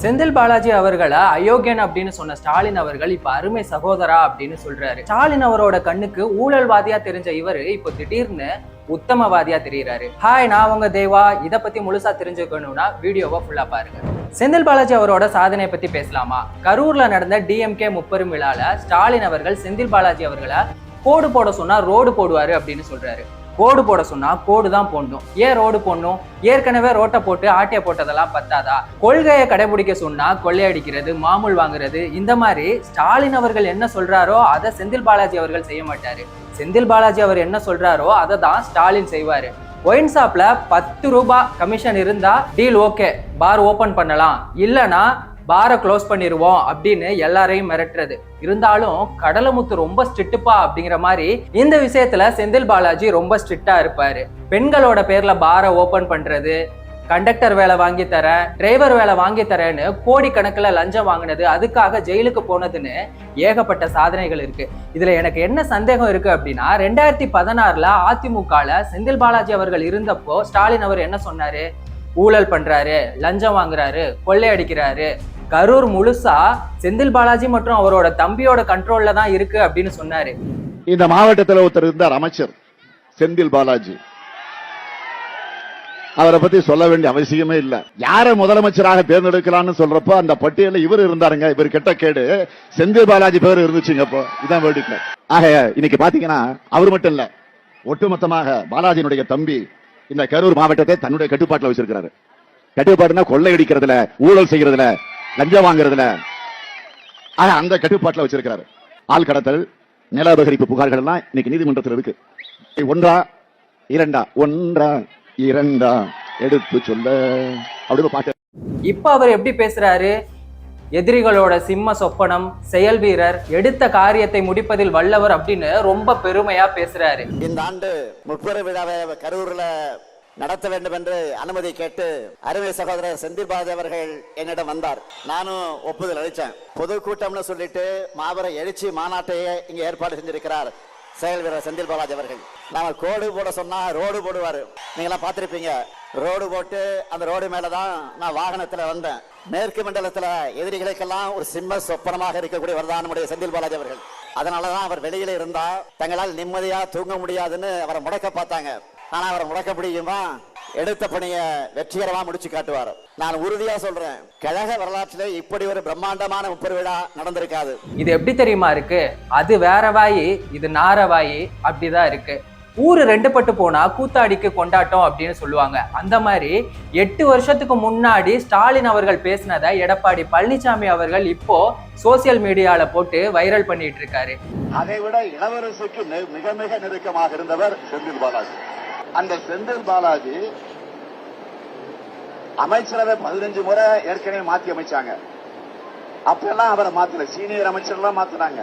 செந்தில் பாலாஜி அவர்களை அயோக்கியன் அப்படின்னு சொன்ன ஸ்டாலின் அவர்கள் இப்ப அருமை சகோதரா அப்படின்னு சொல்றாரு. ஸ்டாலின் அவரோட கண்ணுக்கு ஊழல்வாதியா தெரிஞ்ச இவரு இப்போ திடீர்னு உத்தமவாதியா தெரியுறாரு. ஹாய், நான் உங்க தேவா. இதை பத்தி முழுசா தெரிஞ்சுக்கணும்னா வீடியோவை ஃபுல்லா பாருங்க. செந்தில் பாலாஜி அவரோட சாதனை பத்தி பேசலாமா? கரூர்ல நடந்த டிஎம்கே முப்பெரும் விழால ஸ்டாலின் அவர்கள் செந்தில் பாலாஜி அவர்களை கோடு போட சொன்னா ரோடு போடுவாரு அப்படின்னு சொல்றாரு. கோடு போட சொன்னா கோடு தான் போடணும். ஏன் ரோடு போடணும்? ஏற்கனவே ரோட்டை போட்டு ஆட்டிய போட்டதெல்லாம் பத்தாதா? கொள்கையை கடைபிடிக்க சொன்னா கொள்ளையடிக்கிறது, மாமூல் வாங்குறது, இந்த மாதிரி ஸ்டாலின் அவர்கள் என்ன சொல்றாரோ அதை செந்தில் பாலாஜி அவர்கள் செய்ய மாட்டாரு. செந்தில் பாலாஜி அவர் என்ன சொல்றாரோ அதை தான் ஸ்டாலின் செய்வாரு. ஒயின் ஷாப்ல 10 ரூபாய் கமிஷன் இருந்தா டீல் ஓகே, பார் ஓபன் பண்ணலாம், இல்லனா பாரை க்ளோஸ் பண்ணிடுவோம் அப்படின்னு எல்லாரையும் மிரட்டுறது. இருந்தாலும் கடலமுத்து ரொம்ப ஸ்ட்ரிக்ட்பா அப்படிங்கிற மாதிரி இந்த விஷயத்துல செந்தில் பாலாஜி ரொம்ப ஸ்ட்ரிக்டா இருப்பாரு. பெண்களோட பேர்ல பாரை ஓபன் பண்றது, கண்டக்டர் வேலை வாங்கி தரேன், டிரைவர் வேலை வாங்கி தரேன்னு கோடிக்கணக்கில் லஞ்சம் வாங்கினது, அதுக்காக ஜெயிலுக்கு போனதுன்னு ஏகப்பட்ட சாதனைகள் இருக்கு. இதுல எனக்கு என்ன சந்தேகம் இருக்கு அப்படின்னா, 2016 அதிமுகல செந்தில் பாலாஜி அவர்கள் இருந்தப்போ ஸ்டாலின் அவர் என்ன சொன்னாரு? ஊழல் பண்றாரு, லஞ்சம் வாங்குறாரு, கொள்ளையடிக்கிறாரு, கரூர் முழுசா செந்தில் பாலாஜி மற்றும் அவரோட தம்பியோட கண்ட்ரோல்ல தான் இருக்கு அப்படின்னு சொன்னாரு. இந்த மாவட்டத்தில் ஒருத்தர் இருந்தார், அமைச்சர் செந்தில் பாலாஜி. அவரை பத்தி சொல்ல வேண்டிய அவசியமே இல்ல. யாரை முதலமைச்சராக தேர்ந்தெடுக்கலாம்னு சொல்றப்போ அந்த பட்டியலில் இவர் இருந்தாருங்க. இவர் கெட்ட கேடு செந்தில் பாலாஜி பேர் இருந்துச்சுங்க. அப்போ இதான் வேடிக்கை. ஆக இன்னைக்கு பாத்தீங்கன்னா அவர் மட்டும் இல்ல, ஒட்டுமொத்தமாக பாலாஜியினுடைய தம்பி இந்த கரூர் மாவட்டத்தை தன்னுடைய கட்டுப்பாட்டில் வச்சிருக்கிறாரு. கட்டுப்பாடுனா கொள்ளையடிக்கிறதுல, ஊழல் செய்யறதுல, லஞ்சம் வாங்குறதுல, அந்த கட்டுப்பாட்டில் வச்சிருக்கிறாரு. ஆள் கடத்தல், நில அபகரிப்பு புகார்கள் எல்லாம் இன்னைக்கு நீதிமன்றத்தில் இருக்கு. ஒன்றா இரண்டா எடுத்து சொல்ல அப்படின்னு பாட்டு. இப்ப அவர் எப்படி பேசுறாரு? எதிரிகளோட சிம்ம சொப்பனம், செயல் வீரர், எடுத்த காரியத்தை முடிப்பதில் வல்லவர் அப்படின்னு ரொம்ப பெருமையா பேசுறாரு. இந்த ஆண்டு முப்பெரும் விழாவை கரூர்ல நடத்த வேண்டும் என்று அனுமதி கேட்டு அருமை சகோதரர் செந்தில் பாலாஜி அவர்கள் என்னிடம் வந்தார். நானும் ஒப்புதல் அளித்தேன். பொதுக்கூட்டம்னு சொல்லிட்டு மாபெரும் எழுச்சி மாநாட்டையே இங்க ஏற்பாடு செஞ்சிருக்கிறார் செயல் வீரர் செந்தில் பாலாஜி அவர்கள். நாம கோடு போட சொன்னா ரோடு போடுவாரு. நீங்களாம் பார்த்திருப்பீங்க. ரோடு போட்டு அந்த ரோடு மேலதான் நான் வாகனத்துல வந்தேன். மேற்கு மண்டலத்துல எதிரிகளுக்கெல்லாம் ஒரு சிம்ம சொப்பனமாக இருக்கக்கூடியவர் தான் நம்முடைய செந்தில் பாலாஜி அவர்கள். அதனாலதான் அவர் வெளியில இருந்தா தங்களால் நிம்மதியா தூங்க முடியாதுன்னு அவரை முடக்க பார்த்தாங்க. ஆனா அவரை முடக்க முடியுமா? எடுத்த பணியை வெற்றிகரமா முடிச்சு காட்டுவார். நான் உறுதியா சொல்றேன், கழக வரலாற்றிலே இப்படி ஒரு பிரம்மாண்டமான முப்பெரும் விழா நடந்திருக்காது. இது எப்படி தெரியுமா இருக்கு? அது வேற வாயி, இது நார வாயி, அப்படிதான் இருக்கு. ஊரு ரெண்டு பட்டு போனா கூத்தாடிக்கு கொண்டாட்டம் அப்படின்னு சொல்லுவாங்க. அந்த மாதிரி 8 வருஷத்துக்கு முன்னாடி ஸ்டாலின் அவர்கள் பேசினதை எடப்பாடி பழனிசாமி அவர்கள் இப்போ சோசியல் மீடியால போட்டு வைரல் பண்ணிட்டு இருக்காரு. அதை விட இளவரசுக்கு மிக மிக நெருக்கமாக இருந்தவர் செந்தில் பாலாஜி. அந்த செந்தில் பாலாஜி அமைச்சரவை 15 முறை ஏற்கனவே மாத்தி அமைச்சாங்க. அப்பெல்லாம் அவரை மாத்தல, சீனியர் அமைச்சர் எல்லாம் மாத்தினாங்க.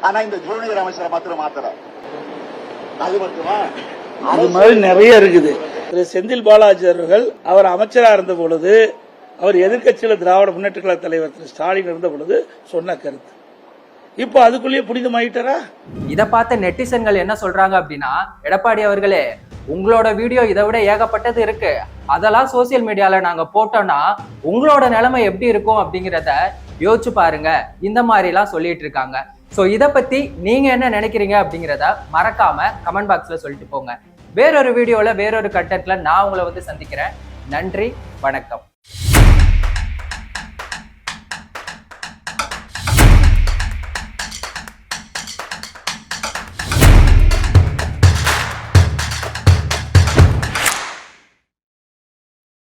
ஆனா இந்த ஜூனியர் அமைச்சரை மாத்திரம் மாத்தல. அது மட்டுமா? அது மாதிரி நிறைய இருக்குது. திரு செந்தில் பாலாஜி அவர்கள் அவர் அமைச்சராக இருந்த பொழுது, அவர் எதிர்கட்சியில் திராவிட முன்னேற்ற கழக தலைவர் திரு ஸ்டாலின் இருந்த பொழுது சொன்ன கருத்து இப்போ அதுக்குள்ளேயே புனிதமாயிட்டாரா? இதை பார்த்த நெட்டிசன்கள் என்ன சொல்றாங்க அப்படின்னா, எடப்பாடி அவர்களே, உங்களோட வீடியோ இதை விட ஏகப்பட்டது இருக்கு, அதெல்லாம் சோசியல் மீடியால நாங்க போட்டோம்னா உங்களோட நிலைமை எப்படி இருக்கும் அப்படிங்கிறத யோசிச்சு பாருங்க, இந்த மாதிரி எல்லாம் சொல்லிட்டு இருக்காங்க. ஸோ இதை பத்தி நீங்க என்ன நினைக்கிறீங்க அப்படிங்கிறத மறக்காம கமெண்ட் பாக்ஸ்ல சொல்லிட்டு போங்க. வேறொரு வீடியோல வேறொரு கண்டென்ட்ல நான் உங்களை வந்து சந்திக்கிறேன். நன்றி, வணக்கம்.